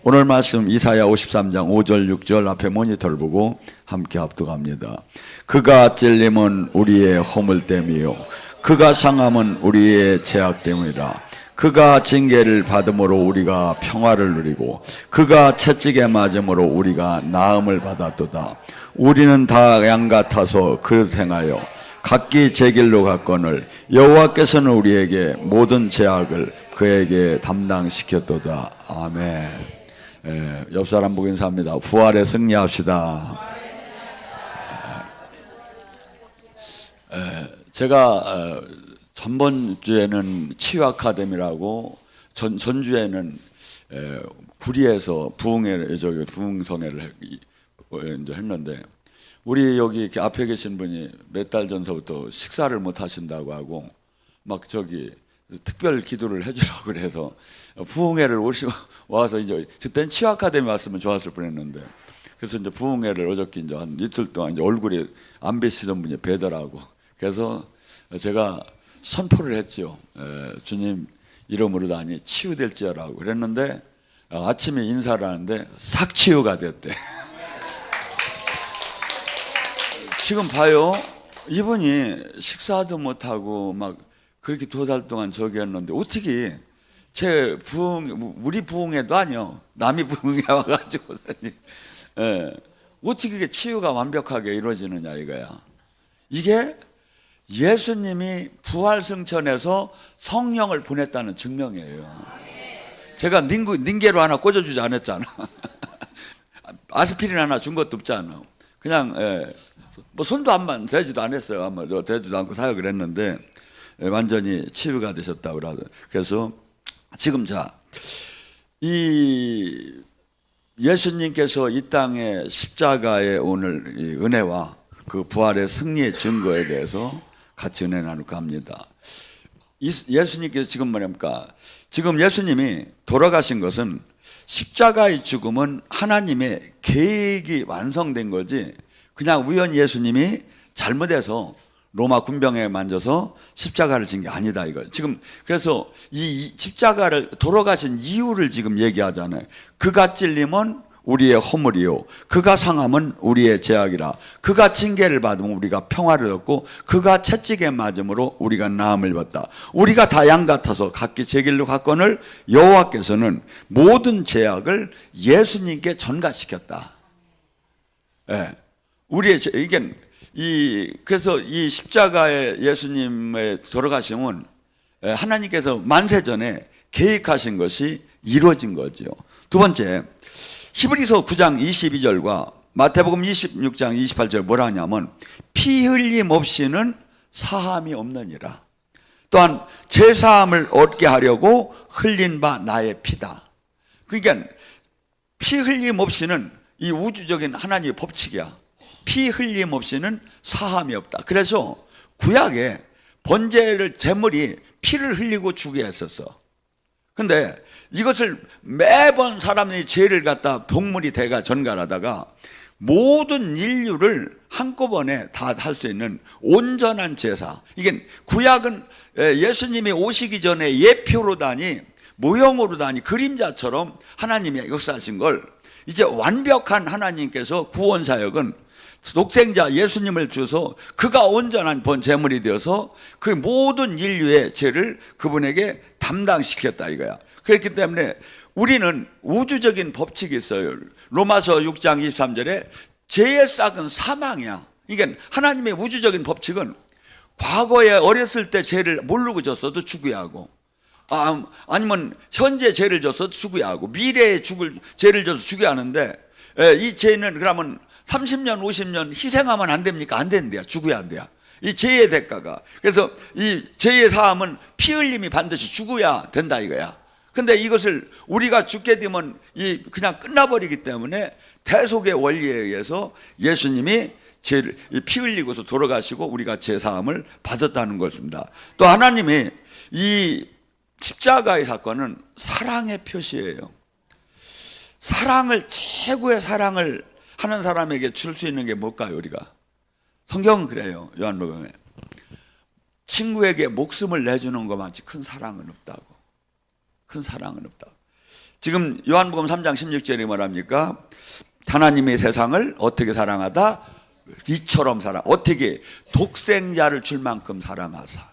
오늘 말씀 이사야 53장 5절 6절 앞에 모니터를 보고 함께 합독합니다. 그가 찔림은 우리의 허물됨이요 그가 상함은 우리의 죄악됨이라. 그가 징계를 받음으로 우리가 평화를 누리고 그가 채찍에 맞음으로 우리가 나음을 받았도다. 우리는 다 양 같아서 그릇 행하여 각기 제 길로 갔거늘 여호와께서는 우리에게 모든 죄악을 그에게 담당시켰도다. 아멘. 옆 사람 보고 인사합니다. 부활에 승리합시다. 제가 전번 주에는 치유 아카데미라고 전주에는 구리에서 부흥성회를 이제 했는데 우리 여기 이렇게 앞에 계신 분이 몇 달 전서부터 식사를 못 하신다고 하고 막 저기 특별 기도를 해주라고 그래서 부흥회를 와서 이제 그때는 치유 아카데미 왔으면 좋았을 뻔했는데 그래서 이제 부흥회를 어저께 이제 한 이틀 동안 이제 얼굴이 안 뵈시던 분이 뵈더라고. 그래서 제가 선포를 했죠. 주님 이름으로다니 치유될지어라고 그랬는데 아침에 인사를 하는데 싹 치유가 됐대. 지금 봐요. 이분이 식사도 못하고 막 그렇게 2달 동안 저기 했는데 어떻게 제 우리 부흥회도 아니요. 남이 부흥회 와가지고 어떻게 이게 치유가 완벽하게 이루어지느냐 이거야. 이게 예수님이 부활승천에서 성령을 보냈다는 증명이에요. 제가 닌게로 하나 꽂아주지 않았잖아. 아스피린 하나 준 것도 없잖아. 그냥 뭐 손도 한번 대지도 않았어요. 아마 대지도 않고 사역을 했는데 완전히 치유가 되셨다고 그래서 지금 이 예수님께서 이 땅에 십자가의 오늘 이 은혜와 그 부활의 승리의 증거에 대해서 같이 은혜 나눌까 합니다. 예수님께서 지금 뭐랍니까? 지금 예수님이 돌아가신 것은 십자가의 죽음은 하나님의 계획이 완성된 거지 그냥 우연히 예수님이 잘못해서 로마 군병에 만져서 십자가를 진 게 아니다 이거. 지금 그래서 이 십자가를 돌아가신 이유를 지금 얘기하잖아요. 그가 찔림은 우리의 허물이요 그가 상함은 우리의 죄악이라. 그가 징계를 받으면 우리가 평화를 얻고 그가 채찍에 맞음으로 우리가 나음을 받다. 우리가 다 양 같아서 각기 제 길로 갔거늘 여호와께서는 모든 죄악을 예수님께 전가시켰다. 우리의 이게 그래서 이 십자가의 예수님의 돌아가심은 하나님께서 만세전에 계획하신 것이 이루어진 거죠. 두 번째, 히브리서 9장 22절과 마태복음 26장 28절 뭐라 하냐면 피 흘림 없이는 사함이 없느니라. 또한 제사함을 얻게 하려고 흘린 바 나의 피다. 그러니까 피 흘림 없이는 이 우주적인 하나님의 법칙이야. 피 흘림 없이는 사함이 없다. 그래서 구약에 번제를 제물이 피를 흘리고 주게 했었어. 근데 이것을 매번 사람들이 죄를 갖다 동물이 대가 전갈하다가 모든 인류를 한꺼번에 다 할 수 있는 온전한 제사. 이게 구약은 예수님이 오시기 전에 예표로다니 모형으로다니 그림자처럼 하나님이 역사하신 걸 이제 완벽한 하나님께서 구원 사역은 독생자 예수님을 주셔서 그가 온전한 본 제물이 되어서 그 모든 인류의 죄를 그분에게 담당시켰다 이거야. 그렇기 때문에 우리는 우주적인 법칙이 있어요. 로마서 6장 23절에 죄의 싹은 사망이야. 이게 하나님의 우주적인 법칙은 과거에 어렸을 때 죄를 모르고 졌어도 죽어야 하고 아니면 현재 죄를 져서 죽어야 하고 미래에 죄를 져서 죽어야 하는데 이 죄는 그러면 30년 50년 희생하면 안 됩니까? 안 된대요. 죽어야 안 돼요. 이 죄의 대가가. 그래서 이 죄의 사함은 피 흘림이 반드시 죽어야 된다 이거야. 근데 이것을 우리가 죽게 되면 그냥 끝나버리기 때문에 대속의 원리에 의해서 예수님이 죄를 피 흘리고서 돌아가시고 우리가 죄 사함을 받았다는 것입니다. 또 하나님이 이 십자가의 사건은 사랑의 표시예요. 최고의 사랑을 하는 사람에게 줄 수 있는 게 뭘까요? 우리가 성경은 그래요. 요한복음에 친구에게 목숨을 내주는 것만치 큰 사랑은 없다고. 큰 사랑은 없다고. 지금 요한복음 3장 16절이 뭐랍니까? 하나님의 세상을 어떻게 사랑하다? 이처럼 사랑. 어떻게? 독생자를 줄 만큼 사랑하사.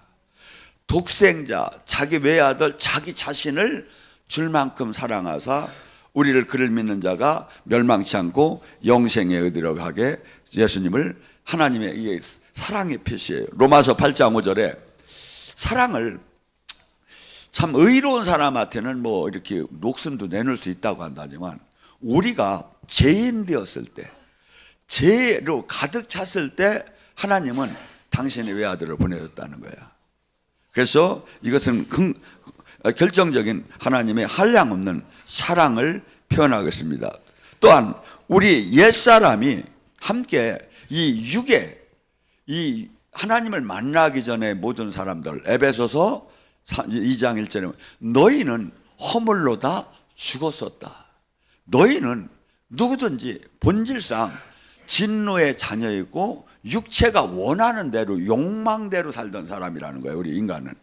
독생자, 자기 외아들, 자기 자신을 줄 만큼 사랑하사 우리를 그를 믿는 자가 멸망치 않고 영생에 얻으려고 하게 예수님을 하나님의 이게 사랑의 표시예요. 로마서 8장 5절에 사랑을 참 의로운 사람한테는 뭐 이렇게 목숨도 내놓을 수 있다고 한다지만 우리가 죄인 되었을 때, 죄로 가득 찼을 때 하나님은 당신의 외아들을 보내줬다는 거야. 그래서 이것은 결정적인 하나님의 한량없는 사랑을 표현하겠습니다. 또한 우리 옛사람이 함께 이 육에 이 하나님을 만나기 전에 모든 사람들, 에베소서 2장 1절에 너희는 허물로 다 죽었었다. 너희는 누구든지 본질상 진노의 자녀이고 육체가 원하는 대로 욕망대로 살던 사람이라는 거예요. 우리 인간은.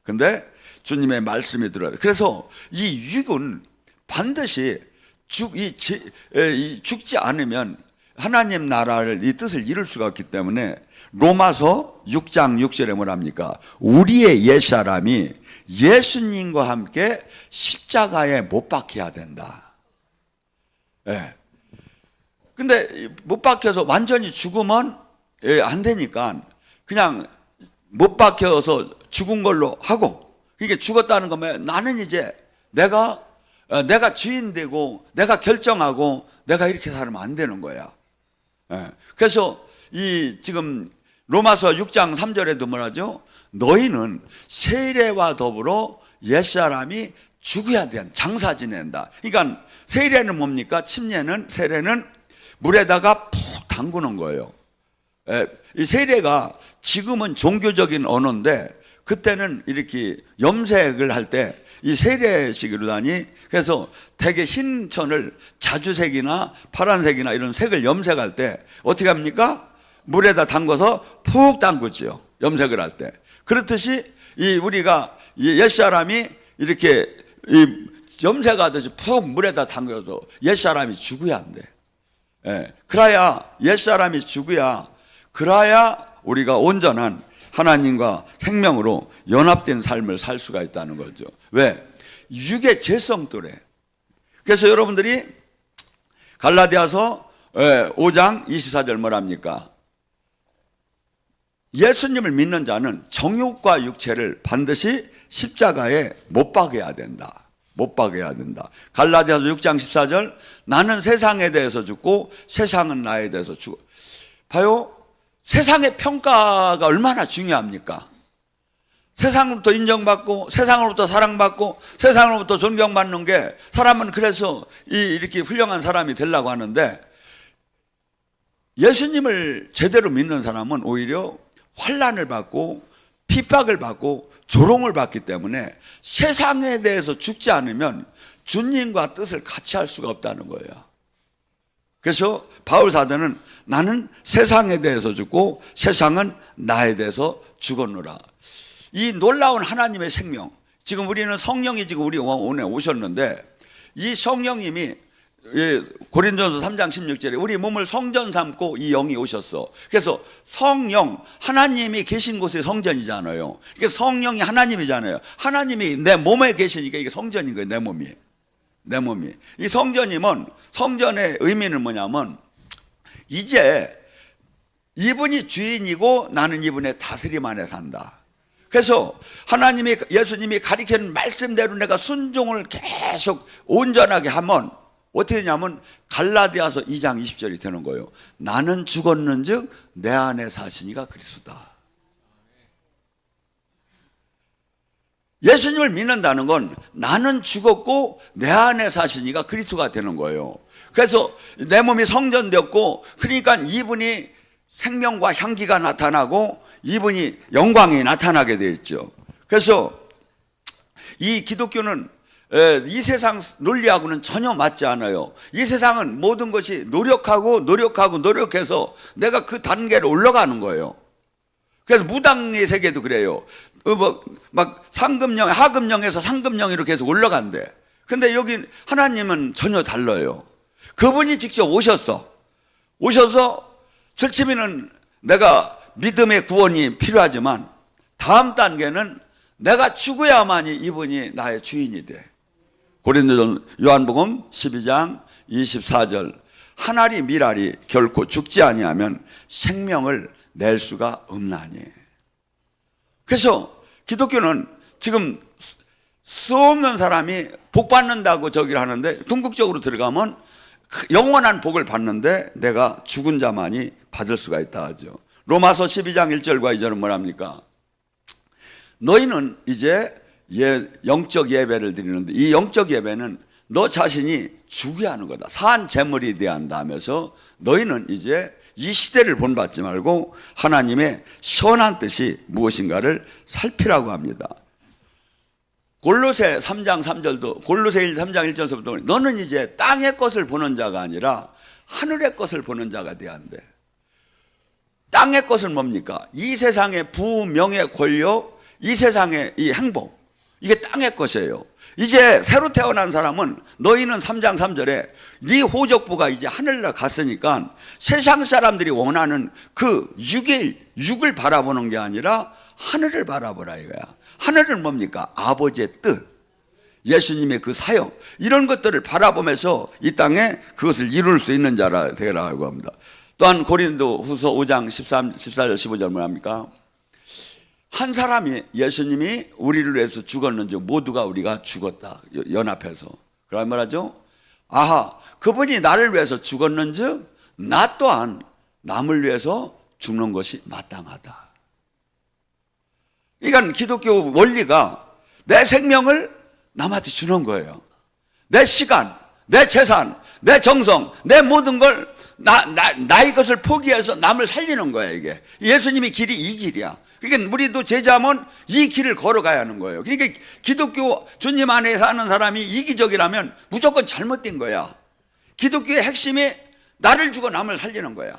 근데 주님의 말씀이 들어요. 그래서 이 육은 반드시 죽지 않으면 하나님 나라를 이 뜻을 이룰 수가 없기 때문에 로마서 6장 6절에 뭐랍니까? 우리의 옛사람이 예수님과 함께 십자가에 못 박혀야 된다. 예. 근데 못 박혀서 완전히 죽으면 안 되니까 그냥 못 박혀서 죽은 걸로 하고, 이게 죽었다는 거면 나는 이제 내가 주인 되고 내가 결정하고 내가 이렇게 살면 안 되는 거야. 예. 그래서 이 지금 로마서 6장 3절에도 뭐라죠? 너희는 세례와 더불어 옛사람이 죽어야 돼. 장사 지낸다. 그러니까 세례는 뭡니까? 침례는, 세례는 물에다가 푹 담그는 거예요. 이 세례가 지금은 종교적인 언어인데 그때는 이렇게 염색을 할 때 이 세례식으로 다니. 그래서 되게 흰 천을 자주색이나 파란색이나 이런 색을 염색할 때 어떻게 합니까? 물에다 담궈서 푹 담그죠. 염색을 할 때. 그렇듯이 우리가 옛사람이 이렇게 염색하듯이 푹 물에다 담궈서 옛사람이 죽어야 한대. 예. 그래야 옛사람이 죽어야, 그래야 우리가 온전한 하나님과 생명으로 연합된 삶을 살 수가 있다는 거죠. 왜? 육의 죄성 때문에. 그래서 여러분들이 갈라디아서 5장 24절 뭐랍니까? 예수님을 믿는 자는 정욕과 육체를 반드시 십자가에 못 박아야 된다. 못 박아야 된다. 갈라디아서 6장 14절 나는 세상에 대해서 죽고 세상은 나에 대해서 죽어. 봐요. 세상의 평가가 얼마나 중요합니까? 세상으로부터 인정받고 세상으로부터 사랑받고 세상으로부터 존경받는 게, 사람은 그래서 이렇게 훌륭한 사람이 되려고 하는데 예수님을 제대로 믿는 사람은 오히려 환난을 받고 핍박을 받고 조롱을 받기 때문에 세상에 대해서 죽지 않으면 주님과 뜻을 같이 할 수가 없다는 거예요. 그래서 바울 사도는 나는 세상에 대해서 죽고 세상은 나에 대해서 죽었노라. 이 놀라운 하나님의 생명, 지금 우리는 성령이 지금 우리 오늘 오셨는데 이 성령님이 고린도전서 3장 16절에 우리 몸을 성전 삼고 이 영이 오셨어. 그래서 성령, 하나님이 계신 곳이 성전이잖아요. 그러니까 성령이 하나님이잖아요. 하나님이 내 몸에 계시니까 이게 성전인 거예요. 내 몸이. 이 성전이면, 성전의 의미는 뭐냐면 이제 이분이 주인이고 나는 이분의 다스림 안에 산다. 그래서 하나님이, 예수님이 가리키는 말씀대로 내가 순종을 계속 온전하게 하면 어떻게 되냐면 갈라디아서 2장 20절이 되는 거예요. 나는 죽었는즉 내 안에 사시니가 그리스도다. 예수님을 믿는다는 건 나는 죽었고 내 안에 사시니가 그리스도가 되는 거예요. 그래서 내 몸이 성전되었고, 그러니까 이분이 생명과 향기가 나타나고 이분이 영광이 나타나게 되어 있죠. 그래서 이 기독교는 이 세상 논리하고는 전혀 맞지 않아요. 이 세상은 모든 것이 노력해서 내가 그 단계로 올라가는 거예요. 그래서 무당의 세계도 그래요. 막 상급령, 하급령에서 상급령으로 계속 올라간대. 근데 여기 하나님은 전혀 달라요. 그분이 직접 오셔서 절치면은 내가 믿음의 구원이 필요하지만 다음 단계는 내가 죽어야만이 이분이 나의 주인이 돼. 고린도전 요한복음 12장 24절 한 알이 밀알이 결코 죽지 아니하면 생명을 낼 수가 없나니. 그래서 기독교는 지금 수 없는 사람이 복 받는다고 저기를 하는데 궁극적으로 들어가면 영원한 복을 받는데 내가 죽은 자만이 받을 수가 있다 하죠. 로마서 12장 1절과 2절은 뭐랍니까? 너희는 이제 영적 예배를 드리는데 이 영적 예배는 너 자신이 죽여야 하는 거다. 산 제물이 되어야 한다 하면서 너희는 이제 이 시대를 본받지 말고 하나님의 선한 뜻이 무엇인가를 살피라고 합니다. 골로새 3장 3절도 골로새 3장 1절서부터 너는 이제 땅의 것을 보는 자가 아니라 하늘의 것을 보는 자가 돼야 한대. 땅의 것은 뭡니까? 이 세상의 부, 명예, 권력, 이 세상의 이 행복, 이게 땅의 것이에요. 이제 새로 태어난 사람은 너희는 3장 3절에 네 호적부가 이제 하늘나라 갔으니까 세상 사람들이 원하는 그 육을 바라보는 게 아니라 하늘을 바라보라 이거야. 하늘은 뭡니까? 아버지의 뜻, 예수님의 그 사역, 이런 것들을 바라보면서 이 땅에 그것을 이룰 수 있는 자라 되라고 합니다. 또한 고린도 후서 5장 14절 15절 뭐합니까? 한 사람이 예수님이 우리를 위해서 죽었는지 모두가 우리가 죽었다 연합해서. 그러면 말하죠. 아하, 그분이 나를 위해서 죽었는지 나 또한 남을 위해서 죽는 것이 마땅하다. 그러니까 기독교 원리가 내 생명을 남한테 주는 거예요. 내 시간, 내 재산, 내 정성, 내 모든 걸 나의 것을 포기해서 남을 살리는 거야. 이게 예수님의 길이 이 길이야. 그러니까 우리도 제자면 이 길을 걸어가야 하는 거예요. 그러니까 기독교 주님 안에 사는 사람이 이기적이라면 무조건 잘못된 거야. 기독교의 핵심이 나를 주고 남을 살리는 거야.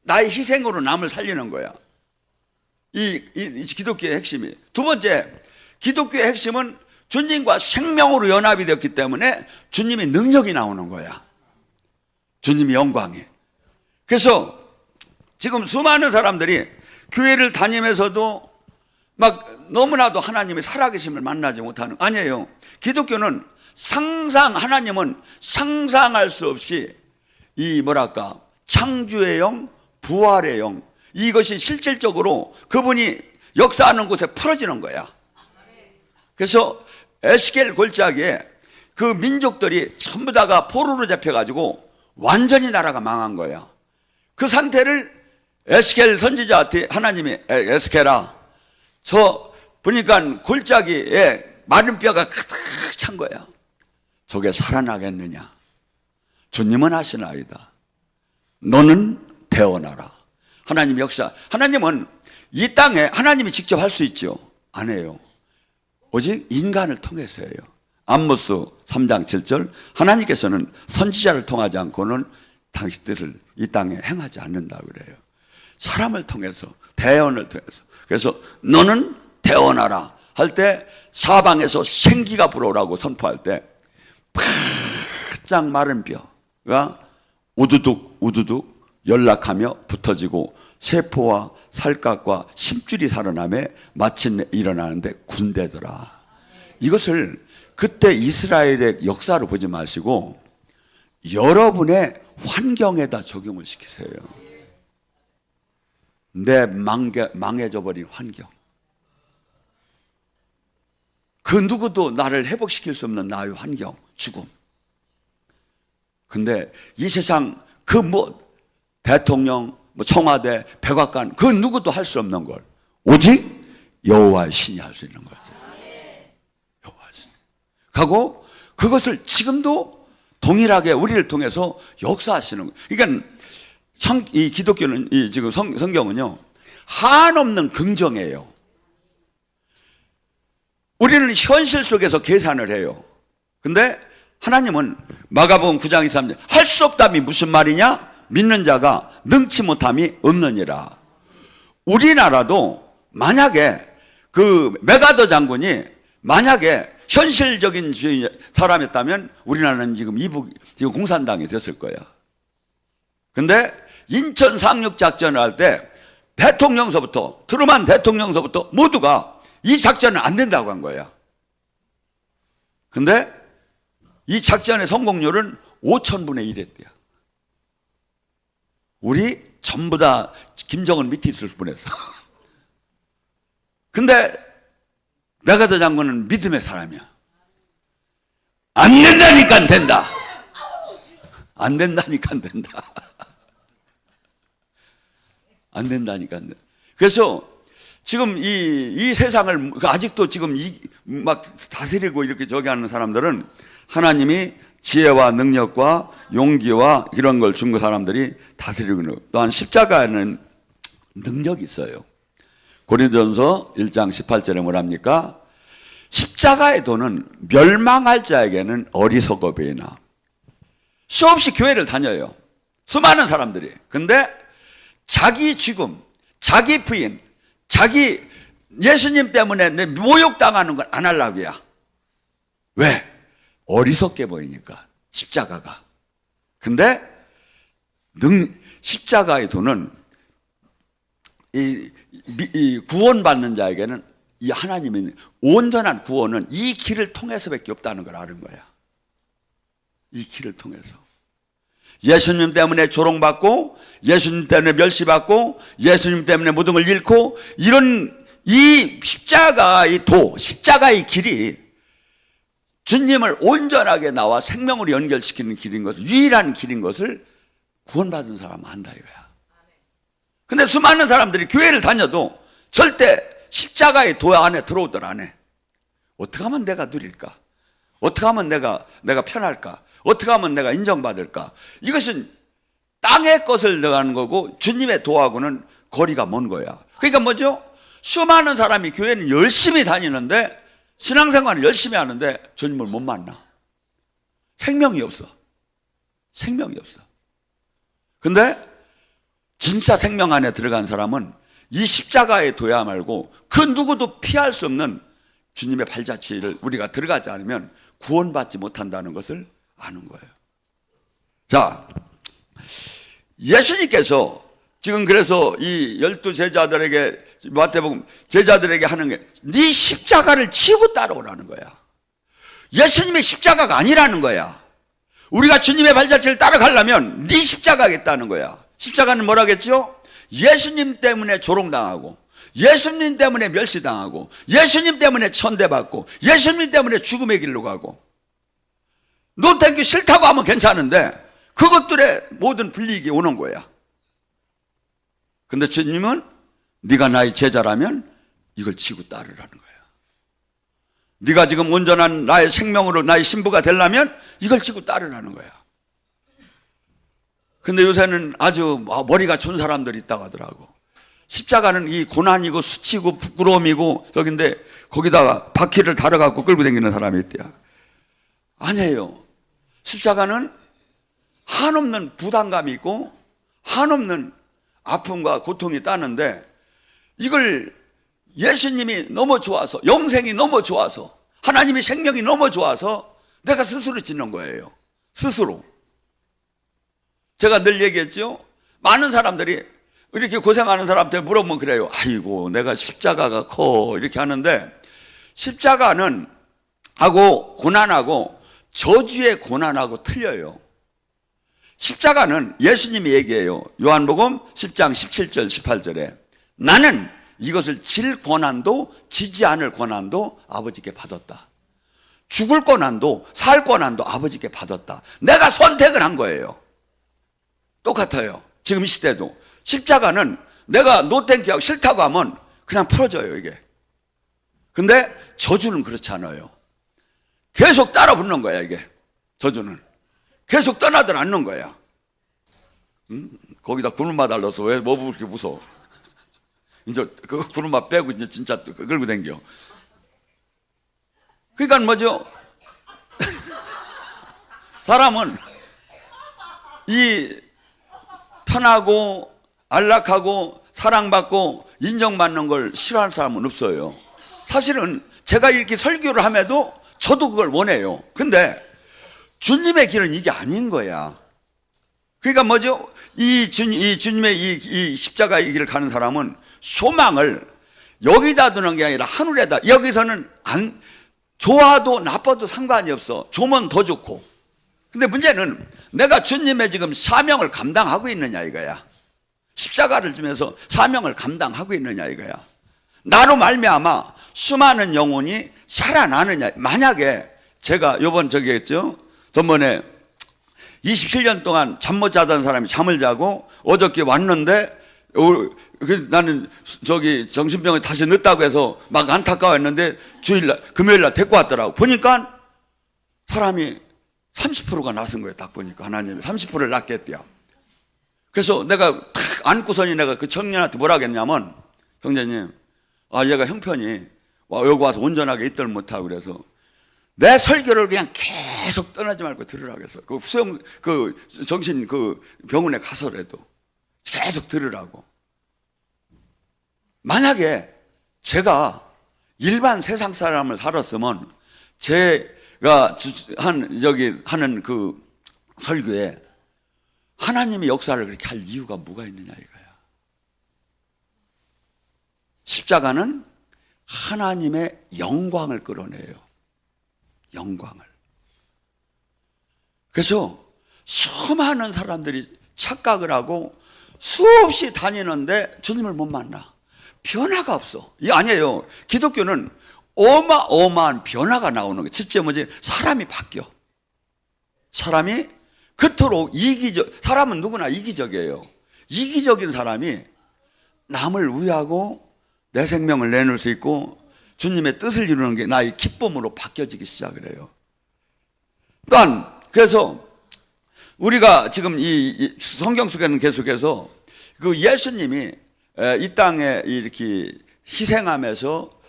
나의 희생으로 남을 살리는 거야. 이 기독교의 핵심이. 두 번째, 기독교의 핵심은 주님과 생명으로 연합이 되었기 때문에 주님의 능력이 나오는 거야. 주님의 영광이. 그래서 지금 수많은 사람들이 교회를 다니면서도 막 너무나도 하나님의 살아계심을 만나지 못하는, 아니에요. 기독교는 하나님은 상상할 수 없이 이 창조의 영, 부활의 영, 이것이 실질적으로 그분이 역사하는 곳에 풀어지는 거야. 그래서 에스겔 골짜기에 그 민족들이 전부 다가 포로로 잡혀가지고 완전히 나라가 망한 거야. 그 상태를 에스겔 선지자한테 하나님이 에스겔아, 저 보니까 골짜기에 마른 뼈가 가득 찬 거야. 저게 살아나겠느냐? 주님은 하시나이다. 너는 태어나라. 하나님 역사. 하나님은 이 땅에 하나님이 직접 할 수 있죠? 안 해요. 오직 인간을 통해서예요. 암모스 3장 7절 하나님께서는 선지자를 통하지 않고는 당신 뜻을 이 땅에 행하지 않는다 그래요. 사람을 통해서, 대언을 통해서. 그래서 너는 태어나라 할 때 사방에서 생기가 불어오라고 선포할 때 바짝 마른 뼈가 우두둑 연락하며 붙어지고 세포와 살갗과 심줄이 살아남에 마침내 일어나는데 군대더라. 이것을 그때 이스라엘의 역사로 보지 마시고 여러분의 환경에다 적용을 시키세요. 내 망해져 버린 환경, 그 누구도 나를 회복시킬 수 없는 나의 환경, 죽음. 근데 이 세상 대통령, 청와대, 백악관, 그 누구도 할 수 없는 걸 오직 여호와의 신이 할 수 있는 거죠. 여호와의 신. 하고 그것을 지금도 동일하게 우리를 통해서 역사하시는 거예요. 그러니까 이 기독교는, 지금 성경은요, 한없는 긍정이에요. 우리는 현실 속에서 계산을 해요. 근데 하나님은 마가복음 9장 23절 할 수 없다미 무슨 말이냐? 믿는 자가 능치 못함이 없느니라. 우리나라도 만약에 그 메가더 장군이 만약에 현실적인 사람이었다면 우리나라는 지금 지금 공산당이 됐을 거야. 근데 인천 상륙 작전을 할 때 대통령서부터, 트루만 대통령서부터 모두가 이 작전은 안 된다고 한 거야. 근데 이 작전의 성공률은 5,000분의 1 했대요. 우리 전부 다 김정은 밑에 있을 뻔했어. 근데 메가더 장군은 믿음의 사람이야. 안 된다니까 된다. 안 된다니까 된다. 안 된다니까 안 된다. 그래서 지금 이 세상을 아직도 지금 막 다스리고 이렇게 저기 하는 사람들은 하나님이 지혜와 능력과 용기와 이런 걸 준 그 사람들이 다스리고 있는. 또한 십자가에는 능력이 있어요. 고린도전서 1장 18절에 뭐랍니까? 십자가의 도는 멸망할 자에게는 어리석어 보이나. 수없이 교회를 다녀요. 수많은 사람들이. 근데 자기 죽음, 자기 부인, 자기 예수님 때문에 모욕당하는 건 안 하려고야. 왜? 어리석게 보이니까. 십자가가. 근데 십자가의 도는 이 구원받는 자에게는 이 하나님의 온전한 구원은 이 길을 통해서밖에 없다는 걸 아는 거야. 이 길을 통해서. 예수님 때문에 조롱받고, 예수님 때문에 멸시받고, 예수님 때문에 모든 걸 잃고, 이런 이 십자가의 도, 십자가의 길이 주님을 온전하게 나와 생명으로 연결시키는 길인 것을, 유일한 길인 것을 구원받은 사람은 안다 이거야. 근데 수많은 사람들이 교회를 다녀도 절대 십자가의 도 안에 들어오들 안 해. 어떻게 하면 내가 누릴까? 어떻게 하면 내가 편할까? 어떻게 하면 내가 인정받을까? 이것은 땅의 것을 넣어가는 거고 주님의 도하고는 거리가 먼 거야. 그러니까 뭐죠? 수많은 사람이 교회는 열심히 다니는데 신앙생활을 열심히 하는데 주님을 못 만나. 생명이 없어. 생명이 없어. 근데 진짜 생명 안에 들어간 사람은 이 십자가에 둬야 말고 그 누구도 피할 수 없는 주님의 발자취를 우리가 들어가지 않으면 구원받지 못한다는 것을 아는 거예요. 자, 예수님께서 지금 그래서 이 12제자들에게 마태복음 제자들에게 하는 게 네 십자가를 지고 따라오라는 거야. 예수님의 십자가가 아니라는 거야. 우리가 주님의 발자취를 따라가려면 네 십자가겠다는 거야. 십자가는 뭐라겠죠? 예수님 때문에 조롱당하고, 예수님 때문에 멸시당하고, 예수님 때문에 천대받고, 예수님 때문에 죽음의 길로 가고. 너 땡기 싫다고 하면 괜찮은데 그것들의 모든 불이익이 오는 거야. 근데 주님은 네가 나의 제자라면 이걸 지고 따르라는 거야. 네가 지금 온전한 나의 생명으로 나의 신부가 되려면 이걸 지고 따르라는 거야. 근데 요새는 아주 머리가 좋은 사람들이 있다고 하더라고. 십자가는 이 고난이고 수치고 부끄러움이고 저긴데 거기다가 바퀴를 달아갖고 끌고 다니는 사람이 있대요. 아니에요. 십자가는 한없는 부담감이 있고 한없는 아픔과 고통이 따는데 이걸 예수님이 너무 좋아서, 영생이 너무 좋아서, 하나님의 생명이 너무 좋아서 내가 스스로 짓는 거예요. 스스로. 제가 늘 얘기했죠. 많은 사람들이 이렇게 고생하는 사람들 물어보면 그래요. 아이고 내가 십자가가 커 이렇게 하는데 십자가는 하고 고난하고 저주의 고난하고 틀려요. 십자가는 예수님이 얘기해요. 요한복음 10장 17절 18절에 나는 이것을 질 고난도 지지 않을 고난도 아버지께 받았다. 죽을 고난도 살 고난도 아버지께 받았다. 내가 선택을 한 거예요. 똑같아요. 지금 이 시대도 십자가는 내가 노땡기하고 싫다고 하면 그냥 풀어져요 이게. 근데 저주는 그렇지 않아요. 계속 따라 붙는 거야 이게. 저주는 계속 떠나들 않는 거야. 거기다 구름마 달라서 왜 뭐 그렇게 무서워. 이제 그 구름마 빼고 이제 진짜 끌고 댕겨. 그러니까 뭐죠? 사람은 이 편하고 안락하고 사랑받고 인정받는 걸 싫어하는 사람은 없어요. 사실은 제가 이렇게 설교를 함에도 저도 그걸 원해요. 근데 주님의 길은 이게 아닌 거야. 그러니까 뭐죠? 이 주님의 이 십자가의 길을 가는 사람은 소망을 여기다 두는 게 아니라 하늘에다. 여기서는 좋아도 나빠도 상관이 없어. 좋으면 더 좋고. 근데 문제는 내가 주님의 지금 사명을 감당하고 있느냐 이거야. 십자가를 지면서 사명을 감당하고 있느냐 이거야. 나로 말미암아 수많은 영혼이 살아나느냐. 만약에 제가 요번 저기 했죠. 전번에 27년 동안 잠 못 자던 사람이 잠을 자고 어저께 왔는데 나는 저기 정신병에 다시 늦다고 해서 막 안타까워했는데 주일날 금요일날 데리고 왔더라고. 보니까 사람이 30%가 나선 거예요. 딱 보니까 하나님이 30%를 낫게 했대요. 그래서 내가 탁 안고서니 내가 그 청년한테 뭐라 했냐면, 형제님, 얘가 형편이 여기 와서 온전하게 있들 못하고 그래서 내 설교를 그냥 계속 떠나지 말고 들으라고 했어. 그 정신 병원에 가서라도 계속 들으라고. 만약에 제가 일반 세상 사람을 살았으면 제가 하는 그 설교에 하나님의 역사를 그렇게 할 이유가 뭐가 있느냐 이거야. 십자가는 하나님의 영광을 끌어내요. 영광을. 그래서 수많은 사람들이 착각을 하고 수없이 다니는데 주님을 못 만나. 변화가 없어. 이게 아니에요. 기독교는 어마어마한 변화가 나오는 거예요. 진짜 뭐지? 사람이 바뀌어. 사람이 그토록 사람은 누구나 이기적이에요. 이기적인 사람이 남을 위하고 내 생명을 내놓을 수 있고 주님의 뜻을 이루는 게 나의 기쁨으로 바뀌어지기 시작을 해요. 또한 그래서 우리가 지금 이 성경 속에는 계속해서 그 예수님이 이 땅에 이렇게 희생하면서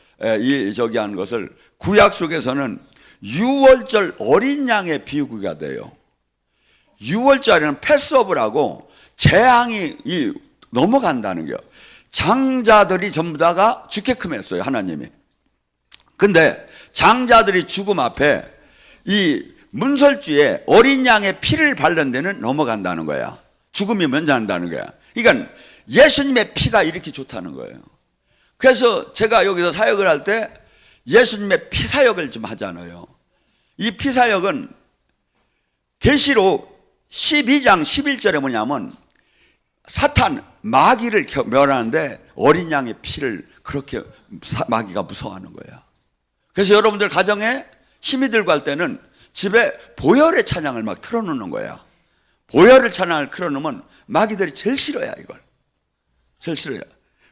저기 한 것을 구약 속에서는 유월절 어린 양의 비유가 돼요. 유월절에는 패스오브라고 재앙이 넘어간다는 거예요. 장자들이 전부 다가 죽게끔 했어요, 하나님이. 근데 장자들이 죽음 앞에 이 문설주에 어린 양의 피를 바른 데는 넘어간다는 거야. 죽음이 면제한다는 거야. 그러니까 예수님의 피가 이렇게 좋다는 거예요. 그래서 제가 여기서 사역을 할 때 예수님의 피사역을 좀 하잖아요. 이 피사역은 계시록 12장 11절에 뭐냐면 사탄 마귀를 멸하는데 어린 양의 피를 그렇게 마귀가 무서워하는 거야. 그래서 여러분들 가정에 힘이 들고 할 때는 집에 보혈의 찬양을 막 틀어놓는 거야. 보혈의 찬양을 틀어놓으면 마귀들이 제일 싫어야 이걸. 제일 싫어야.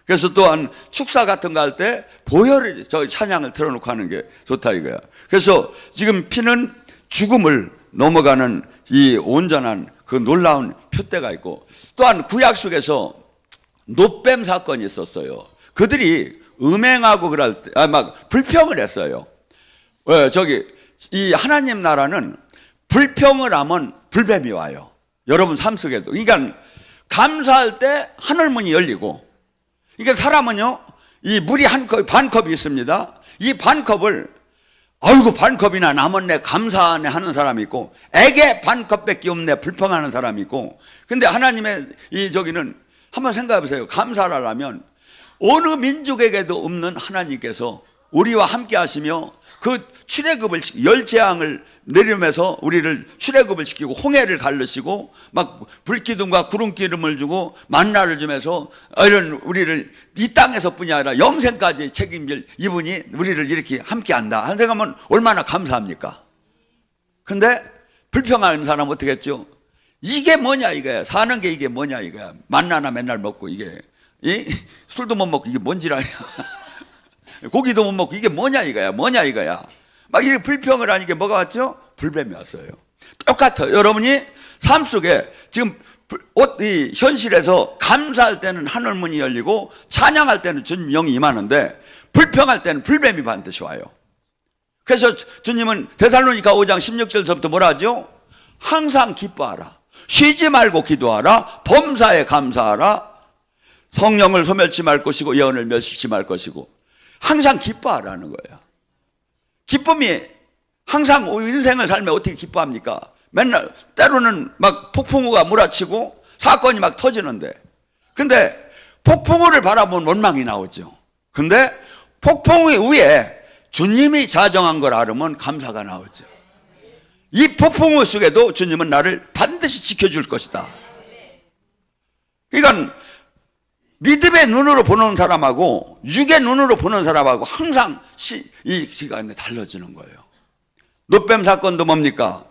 그래서 또한 축사 같은 거 할 때 보혈의 찬양을 틀어놓고 하는 게 좋다 이거야. 그래서 지금 피는 죽음을 넘어가는 이 온전한 그 놀라운 표대가 있고, 또한 구약 속에서 노뱀 사건이 있었어요. 그들이 음행하고 그럴 때 막 불평을 했어요. 이 하나님 나라는 불평을 하면 불뱀이 와요. 여러분 삶 속에도. 그러니까 감사할 때 하늘문이 열리고, 그러니까 사람은요, 이 물이 반컵이 있습니다. 이 반컵을 아이고 반컵이나 남았네 감사하네 하는 사람이 있고, 에게 반컵밖에 없네 불평하는 사람이 있고. 근데 하나님의 저기는 한번 생각해 보세요. 감사를 하려면 어느 민족에게도 없는 하나님께서 우리와 함께 하시며 그 출애굽을 열재앙을 내리면서 우리를 출애굽을 시키고 홍해를 갈르시고 막 불기둥과 구름기름을 주고 만나를 주면서 이런 우리를 이 땅에서뿐이 아니라 영생까지 책임질 이분이 우리를 이렇게 함께한다 하는 생각하면 얼마나 감사합니까? 근데 불평하는 사람은 어떻게 했죠? 이게 뭐냐 이거야. 사는 게 이게 뭐냐 이거야. 만나나 맨날 먹고 이게 술도 못 먹고 이게 뭔지라냐. 고기도 못 먹고 이게 뭐냐 이거야. 뭐냐 이거야. 막 이렇게 불평을 하니까 뭐가 왔죠? 불뱀이 왔어요. 똑같아요. 여러분이 삶 속에 지금 이 현실에서 감사할 때는 하늘문이 열리고 찬양할 때는 주님 영이 임하는데 불평할 때는 불뱀이 반드시 와요. 그래서 주님은 데살로니가 5장 16절부터 뭐라 하죠? 항상 기뻐하라. 쉬지 말고 기도하라. 범사에 감사하라. 성령을 소멸치 말 것이고 예언을 멸시치 말 것이고 항상 기뻐하라는 거예요. 기쁨이 항상 인생을 살면 어떻게 기뻐합니까? 맨날 때로는 막 폭풍우가 몰아치고 사건이 막 터지는데, 근데 폭풍우를 바라보면 원망이 나오죠. 근데 폭풍우 위에 주님이 자정한 걸 알으면 감사가 나오죠. 이 폭풍우 속에도 주님은 나를 반드시 지켜줄 것이다. 그러니까 믿음의 눈으로 보는 사람하고 육의 눈으로 보는 사람하고 항상 이 시간에 달라지는 거예요. 노뱀 사건도 뭡니까?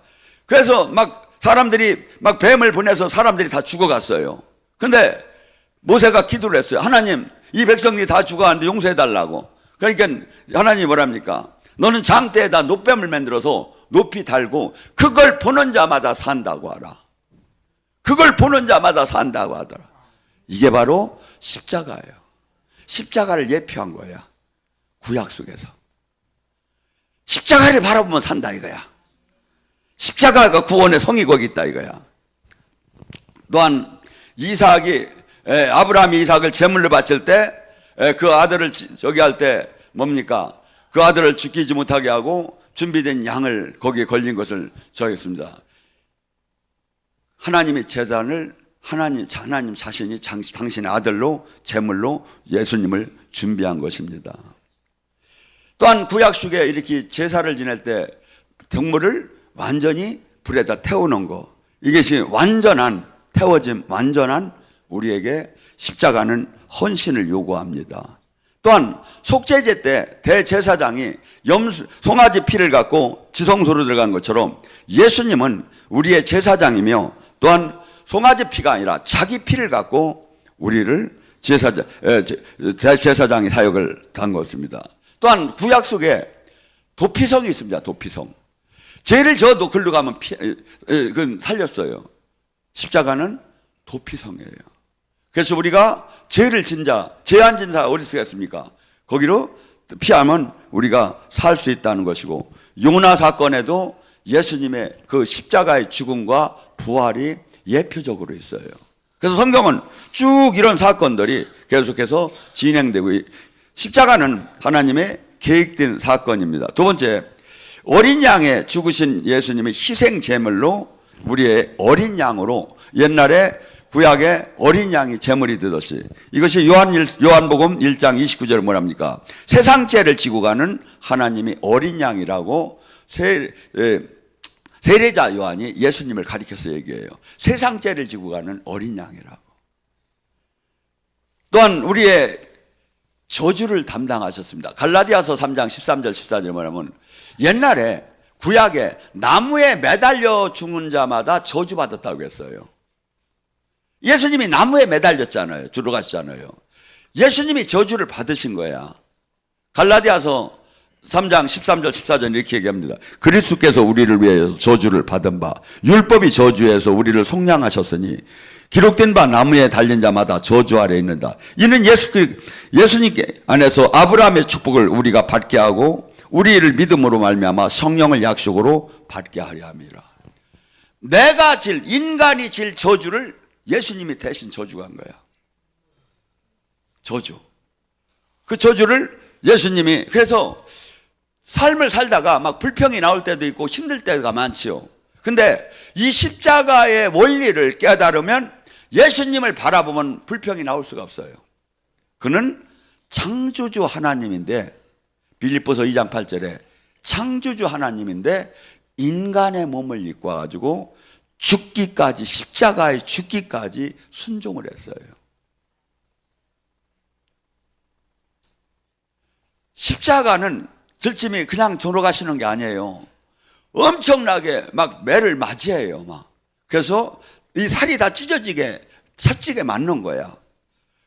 그래서 막 사람들이 막 뱀을 보내서 사람들이 다 죽어갔어요. 근데 모세가 기도를 했어요. 하나님, 이 백성들이 다 죽어갔는데 용서해달라고. 그러니까 하나님이 뭐랍니까? 너는 장대에다 노뱀을 만들어서 높이 달고 그걸 보는 자마다 산다고 하라. 그걸 보는 자마다 산다고 하더라. 이게 바로 십자가예요. 십자가를 예표한 거야. 구약 속에서. 십자가를 바라보면 산다 이거야. 십자가가 구원의 성이 거기 있다 이거야. 또한 아브라함이 이삭을 제물로 바칠 때 그 아들을 저기 할 때 뭡니까? 그 아들을 죽이지 못하게 하고 준비된 양을 거기에 걸린 것을 저했습니다. 하나님의 제단을 하나님 자신이 당신의 아들로 제물로 예수님을 준비한 것입니다. 또한 구약 속에 이렇게 제사를 지낼 때 동물을 완전히 불에다 태우는 거, 이것이 완전한 태워짐, 완전한 우리에게 십자가는 헌신을 요구합니다. 또한 속죄제 때 대제사장이 송아지 피를 갖고 지성소로 들어간 것처럼 예수님은 우리의 제사장이며, 또한 송아지 피가 아니라 자기 피를 갖고 우리를 제사장이 사역을 한 것입니다. 또한 구약 속에 도피성이 있습니다. 도피성. 죄를 져도 글로 가면 그건 살렸어요. 십자가는 도피성이에요. 그래서 우리가 죄를 진 자, 죄 안 진 자 어디 있겠습니까? 거기로 피하면 우리가 살 수 있다는 것이고, 요나 사건에도 예수님의 그 십자가의 죽음과 부활이 예표적으로 있어요. 그래서 성경은 쭉 이런 사건들이 계속해서 진행되고, 십자가는 하나님의 계획된 사건입니다. 두 번째, 어린 양의 죽으신 예수님의 희생 제물로, 우리의 어린 양으로, 옛날에 구약에 어린 양이 제물이 되듯이, 이것이 요한복음 1장 29절에 뭐랍니까? 세상 죄를 지고 가는 하나님이 어린 양이라고 세례자 요한이 예수님을 가리켜서 얘기해요. 세상 죄를 지고 가는 어린 양이라고. 또한 우리의 저주를 담당하셨습니다. 갈라디아서 3장 13절 14절에 뭐냐면, 옛날에 구약에 나무에 매달려 죽는 자마다 저주받았다고 했어요. 예수님이 나무에 매달렸잖아요. 들어가시잖아요. 예수님이 저주를 받으신 거야. 갈라디아서 3장 13절 14절 이렇게 얘기합니다. 그리스도께서 우리를 위하여 저주를 받은 바 율법이 저주해서 우리를 속량하셨으니 기록된 바 나무에 달린 자마다 저주 아래 있는다. 이는 예수님께 안에서 아브라함의 축복을 우리가 받게 하고 우리를 믿음으로 말미암아 성령을 약속으로 받게 하려 함이라. 인간이 질 저주를 예수님이 대신 저주한 거야. 저주. 그 저주를 예수님이, 그래서 삶을 살다가 막 불평이 나올 때도 있고 힘들 때가 많지요. 근데 이 십자가의 원리를 깨달으면 예수님을 바라보면 불평이 나올 수가 없어요. 그는 창조주 하나님인데, 빌립보서 2장 8절에 창조주 하나님인데 인간의 몸을 입고 와가지고 죽기까지, 십자가에 죽기까지 순종을 했어요. 십자가는 들짐이 그냥 돌아가시는 게 아니에요. 엄청나게 막 매를 맞이해요. 막. 그래서 이 살이 다 찢어지게 살찌게 맞는 거야.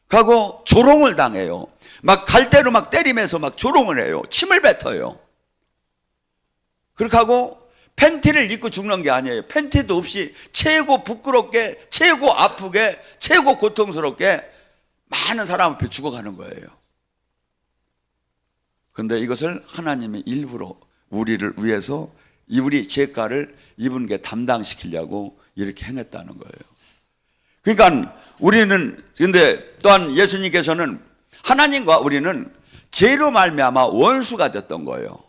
그리고 조롱을 당해요. 막 갈대로 막 때리면서 막 조롱을 해요. 침을 뱉어요. 그렇게 하고 팬티를 입고 죽는 게 아니에요. 팬티도 없이 최고 부끄럽게, 최고 아프게, 최고 고통스럽게 많은 사람 앞에 죽어가는 거예요. 그런데 이것을 하나님이 일부러 우리를 위해서 우리 죄가를 입은 게 담당시키려고 이렇게 행했다는 거예요. 그러니까 우리는, 근데 또한 예수님께서는, 하나님과 우리는 죄로 말미암아 원수가 됐던 거예요.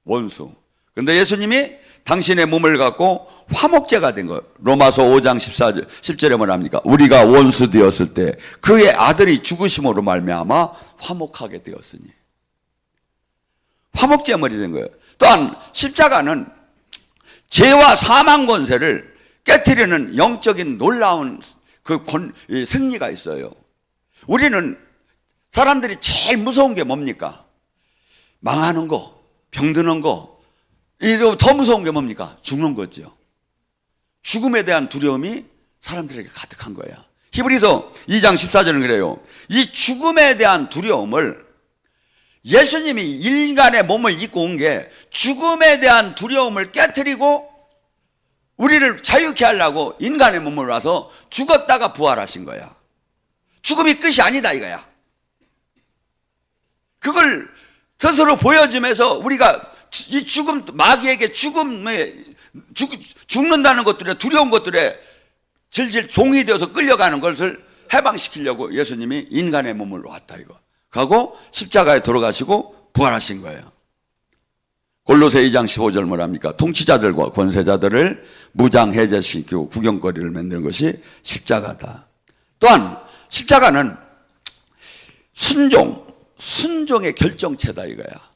원수. 그런데 예수님이 당신의 몸을 갖고 화목제가 된 거예요. 로마서 5장 14절 10절에 뭐라 합니까? 우리가 원수 되었을 때 그의 아들이 죽으심으로 말미암아 화목하게 되었으니. 화목제물이 된 거예요. 또한 십자가는 죄와 사망 권세를 깨트리는 영적인 놀라운 승리가 있어요. 우리는 사람들이 제일 무서운 게 뭡니까? 망하는 거, 병드는 거. 더 무서운 게 뭡니까? 죽는 거죠. 죽음에 대한 두려움이 사람들에게 가득한 거야. 히브리서 2장 14절은 그래요. 이 죽음에 대한 두려움을 예수님이 인간의 몸을 입고 온 게 죽음에 대한 두려움을 깨트리고 우리를 자유케 하려고 인간의 몸을 와서 죽었다가 부활하신 거야. 죽음이 끝이 아니다 이거야. 그걸 스스로 보여주면서 우리가 이 죽음, 마귀에게 죽는다는 것들에 두려운 것들에 질질 종이 되어서 끌려가는 것을 해방시키려고 예수님이 인간의 몸을 왔다 이거. 가고 십자가에 돌아가시고 부활하신 거예요. 골로새 2장 15절 뭐랍니까? 통치자들과 권세자들을 무장해제시키고 구경거리를 만드는 것이 십자가다. 또한 십자가는 순종의 결정체다 이거야.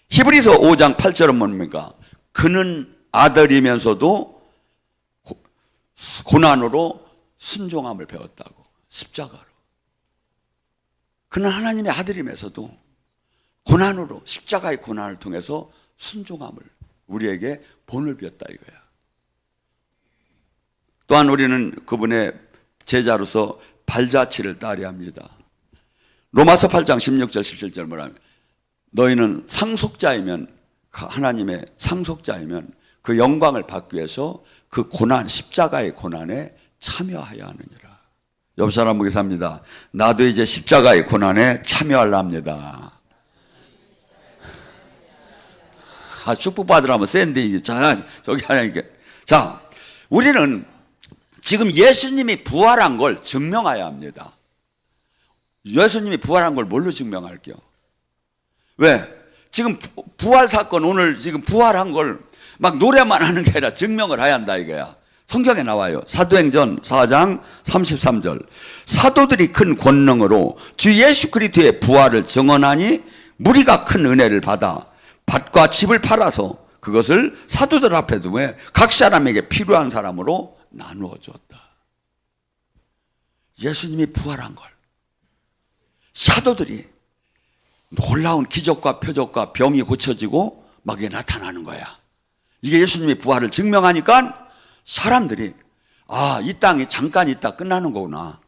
히브리서 5장 8절은 뭡니까? 그는 아들이면서도 고난으로 순종함을 배웠다고. 십자가로. 그는 하나님의 아들이면서도 고난으로 십자가의 고난을 통해서 순종함을 우리에게 본을 비었다 이거야. 또한 우리는 그분의 제자로서 발자취를 따르야 합니다. 로마서 8장 16절 17절 뭐라면 너희는 상속자이면 하나님의 상속자이면 그 영광을 받기 위해서 그 고난 십자가의 고난에 참여하여야 하느니라. 옆 사람 보기 삽니다. 나도 이제 십자가의 고난에 참여하려 합니다. 축복받으라면 센데 이게 저기 하나님께. 자, 우리는 지금 예수님이 부활한 걸 증명해야 합니다. 예수님이 부활한 걸 뭘로 증명할게요? 왜? 지금 부활 사건 오늘 지금 부활한 걸 막 노래만 하는 게 아니라 증명을 해야 한다 이거야. 성경에 나와요. 사도행전 4장 33절. 사도들이 큰 권능으로 주 예수 그리스도의 부활을 증언하니 무리가 큰 은혜를 받아 밭과 집을 팔아서 그것을 사도들 앞에 두며 각 사람에게 필요한 사람으로 나누어 줬다. 예수님이 부활한 걸 사도들이 놀라운 기적과 표적과 병이 고쳐지고 막 이게 나타나는 거야. 이게 예수님의 부활을 증명하니까 사람들이 이 땅이 잠깐 있다 끝나는 거구나.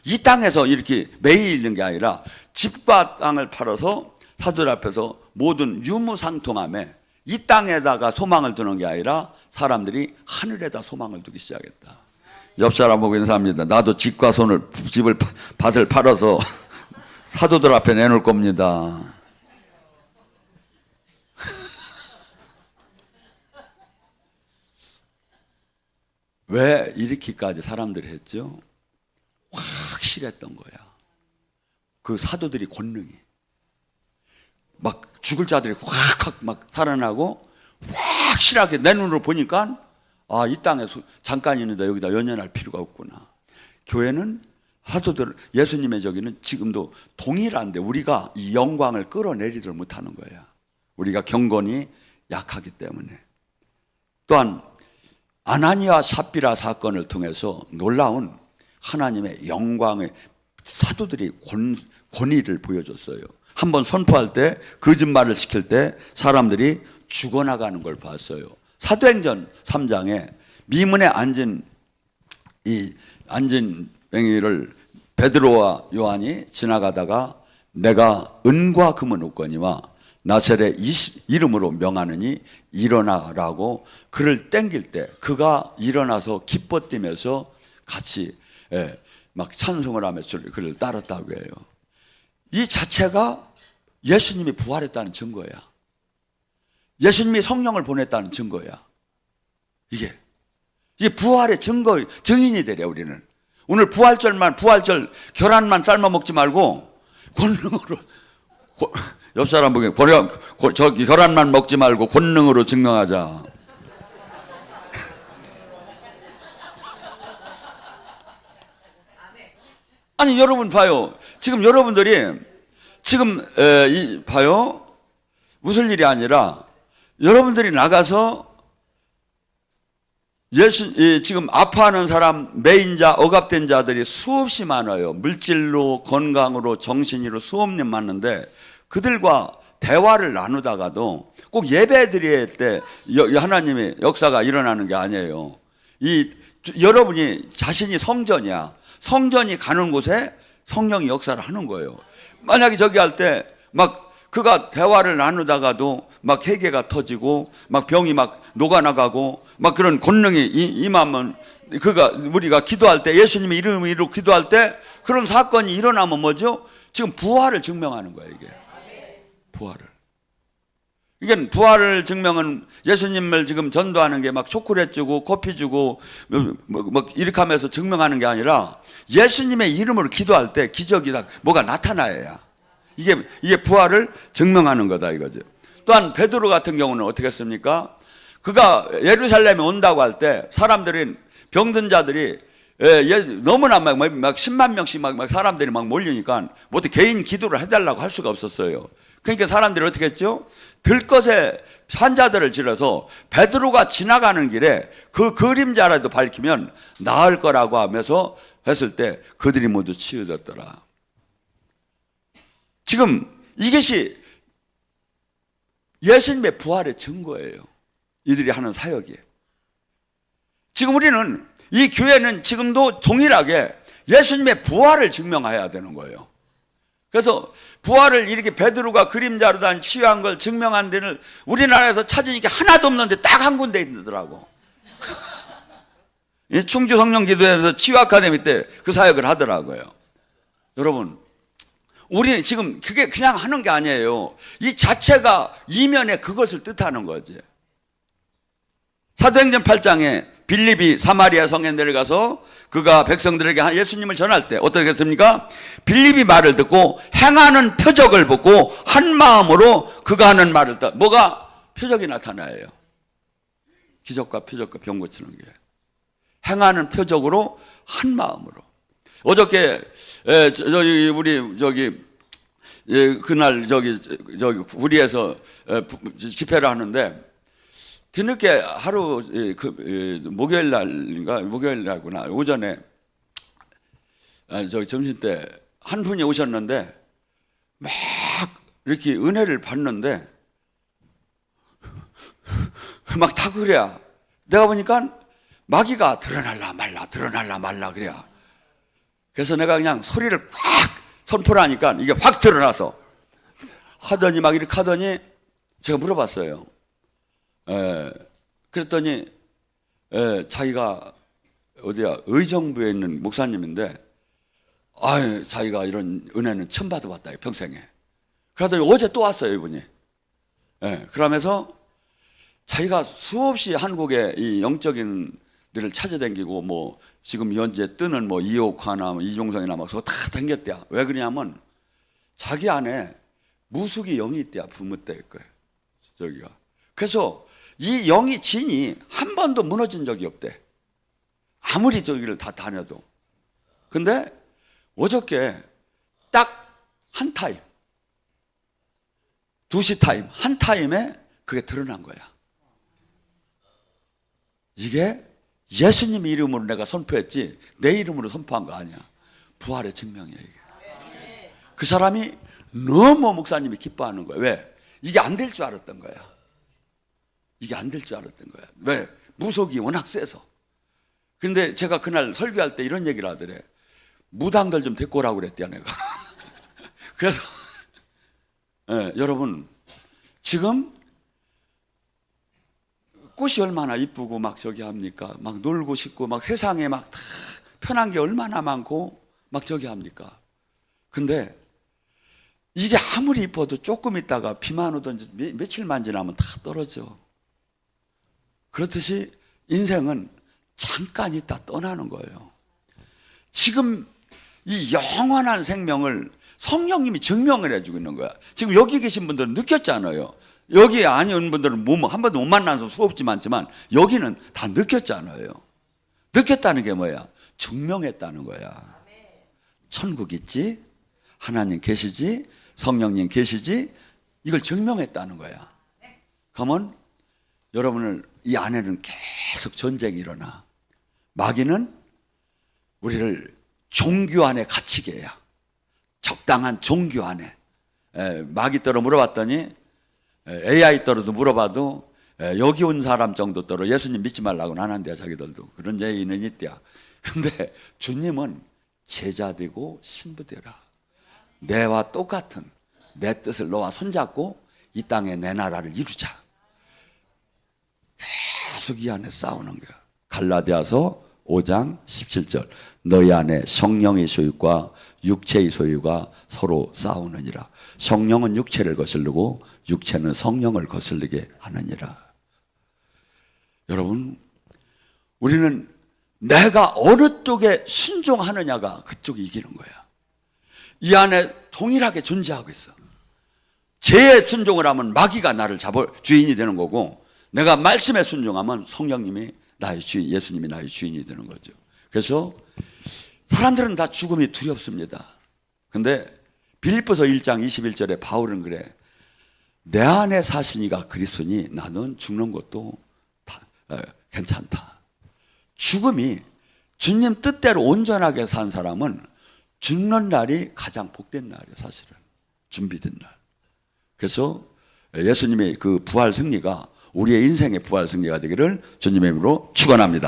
이 땅에서 이렇게 매일 있는 게 아니라 집과 땅을 팔아서 사도들 앞에서 모든 유무상통함에 이 땅에다가 소망을 두는 게 아니라 사람들이 하늘에다 소망을 두기 시작했다. 옆 사람 보고 인사합니다. 나도 집과 집을 밭을 팔아서 사도들 앞에 내놓을 겁니다. 왜 이렇게까지 사람들이 했죠? 확실했던 거야. 그 사도들이 권능이 막 죽을 자들이 확 막 살아나고 확실하게 내 눈으로 보니까 이 땅에 잠깐 있는데 여기다 연연할 필요가 없구나. 교회는 사도들 예수님의 저기는 지금도 동일한데 우리가 이 영광을 끌어내리들 못하는 거야. 우리가 경건이 약하기 때문에. 또한 아나니아 삽비라 사건을 통해서 놀라운 하나님의 영광의 사도들이 권위를 보여줬어요. 한번 선포할 때 거짓말을 시킬 때 사람들이 죽어나가는 걸 봤어요. 사도행전 3장에 미문에 앉은 뱅이를 베드로와 요한이 지나가다가 내가 은과 금은 없거니와 나셀의 이름으로 명하느니 일어나라고 그를 땡길 때 그가 일어나서 기뻐 뛰면서 같이 막 찬송을 하면서 그를 따랐다고 해요. 이 자체가 예수님이 부활했다는 증거야. 예수님이 성령을 보냈다는 증거야. 이게 부활의 증인이 되려 우리는. 오늘 부활절 결한만 삶아 먹지 말고 권능으로 옆 사람 보기 저기 혈안만 먹지 말고 권능으로 증명하자. 아니 여러분 봐요. 지금 여러분들이 지금 봐요. 웃을 일이 아니라 여러분들이 나가서 지금 아파하는 사람, 매인자, 억압된 자들이 수없이 많아요. 물질로, 건강으로, 정신으로 수없이 많은데 그들과 대화를 나누다가도 꼭 예배 드릴 때 하나님의 역사가 일어나는 게 아니에요. 여러분이 자신이 성전이야. 성전이 가는 곳에 성령이 역사를 하는 거예요. 만약에 저기 할 때 막 그가 대화를 나누다가도 막 회개가 터지고 막 병이 막 녹아나가고 막 그런 권능이 임하면 우리가 기도할 때 예수님의 이름으로 기도할 때 그런 사건이 일어나면 뭐죠? 지금 부활을 증명하는 거예요. 이게 부활을. 이게 부활을 증명은 예수님을 지금 전도하는 게 막 초콜릿 주고 커피 주고 뭐 이렇게 하면서 증명하는 게 아니라 예수님의 이름으로 기도할 때 기적이 다 뭐가 나타나야 이게 부활을 증명하는 거다 이거죠. 또한 베드로 같은 경우는 어떻게 했습니까? 그가 예루살렘에 온다고 할 때 사람들은 병든 자들이 너무나 막 10만 명씩 막 사람들이 막 몰리니까 뭐 어떻게 개인 기도를 해달라고 할 수가 없었어요. 그러니까 사람들이 어떻게 했죠? 들것에 환자들을 지어서 베드로가 지나가는 길에 그 그림자라도 밝히면 나을 거라고 하면서 했을 때 그들이 모두 치유됐더라. 지금 이것이 예수님의 부활의 증거예요. 이들이 하는 사역이. 지금 우리는 이 교회는 지금도 동일하게 예수님의 부활을 증명해야 되는 거예요. 그래서 부활을 이렇게 베드로가 그림자로 단 치유한 걸 증명한 데는 우리나라에서 찾으니까 하나도 없는데 딱 한 군데 있더라고. 충주 성령기도에서 치유 아카데미 때 그 사역을 하더라고요. 여러분, 우리는 지금 그게 그냥 하는 게 아니에요. 이 자체가 이면에 그것을 뜻하는 거지. 사도행전 8장에 빌립이 사마리아 성에 내려가서 그가 백성들에게 예수님을 전할 때 어떻게 했습니까? 빌립이 말을 듣고 행하는 표적을 보고 한 마음으로 그가 하는 말을 듣고 뭐가 표적이 나타나요. 기적과 표적과 병 고치는 게 행하는 표적으로 한 마음으로. 어저께 우리 그날 구리에서 집회를 하는데 뒤늦게 하루 목요일 날구나 오전에 점심 때 한 분이 오셨는데 막 이렇게 은혜를 받는데 막 다 그래야 내가 보니까 마귀가 드러날라 말라 그래야. 그래서 내가 그냥 소리를 꽉 선포를 하니까 이게 확 드러나서 하더니 막 이렇게 하더니 제가 물어봤어요. 그랬더니 자기가 어디야 의정부에 있는 목사님인데 자기가 이런 은혜는 처음 받아봤다 평생에. 그러더니 어제 또 왔어요 이분이. 그러면서 자기가 수없이 한국의 이 영적인 들을 찾아다니고 뭐 지금 현재 뜨는 뭐 이옥화나 뭐 이종성이나 막 그거 다 당겼대야. 왜 그러냐면 자기 안에 무속이 영이 있대야. 부모 때일 거예요. 저기가. 그래서 이 영이 진이 한 번도 무너진 적이 없대. 아무리 저기를 다 다녀도. 근데 어저께 딱 한 타임 2시 타임 한 타임에 그게 드러난 거야. 이게 예수님 이름으로 내가 선포했지 내 이름으로 선포한 거 아니야. 부활의 증명이야 이게. 그 사람이 너무 목사님이 기뻐하는 거야. 왜? 이게 안 될 줄 알았던 거야. 이게 안 될 줄 알았던 거야. 왜? 무속이 워낙 세서. 근데 제가 그날 설교할 때 이런 얘기를 하더래. 무당들 좀 데리고 오라고 그랬대요 내가. 그래서 여러분 지금 꽃이 얼마나 이쁘고 막 저기 합니까? 막 놀고 싶고 막 세상에 막 다 편한 게 얼마나 많고 막 저기 합니까? 근데 이게 아무리 이뻐도 조금 있다가 비만 오든지 며칠만 지나면 다 떨어져. 그렇듯이 인생은 잠깐 있다 떠나는 거예요. 지금 이 영원한 생명을 성령님이 증명을 해주고 있는 거야. 지금 여기 계신 분들은 느꼈잖아요. 여기 아닌 분들은 한 번도 못 만나서 수없지 많지만 여기는 다 느꼈잖아요. 느꼈다는 게 뭐야? 증명했다는 거야. 천국 있지? 하나님 계시지? 성령님 계시지? 이걸 증명했다는 거야. 그러면 여러분을 이 안에는 계속 전쟁이 일어나. 마귀는 우리를 종교 안에 갇히게 해요. 적당한 종교 안에. 마귀 떠로 물어봤더니 AI 떠로도 물어봐도 여기 온 사람 정도 떠로 예수님 믿지 말라고는 안 한대요. 자기들도. 그런 예의는 있대요. 근데 주님은 제자 되고 신부 되라. 내와 똑같은 내 뜻을 너와 손잡고 이 땅에 내 나라를 이루자. 계속 이 안에 싸우는 거야. 갈라디아서 5장 17절. 너희 안에 성령의 소유과 육체의 소유가 서로 싸우느니라. 성령은 육체를 거스르고 육체는 성령을 거스르게 하느니라. 여러분, 우리는 내가 어느 쪽에 순종하느냐가 그쪽이 이기는 거야. 이 안에 동일하게 존재하고 있어. 죄에 순종을 하면 마귀가 나를 잡을 주인이 되는 거고, 내가 말씀에 순종하면 성령님이 나의 주인, 예수님이 나의 주인이 되는 거죠. 그래서 사람들은 다 죽음이 두렵습니다. 근데 빌립보서 1장 21절에 바울은 그래. 내 안에 사시니가 그리스도니 나는 죽는 것도 괜찮다. 죽음이 주님 뜻대로 온전하게 산 사람은 죽는 날이 가장 복된 날이에요. 사실은 준비된 날. 그래서 예수님의 그 부활 승리가 우리의 인생의 부활 승리가 되기를 주님의 이름으로 축원합니다.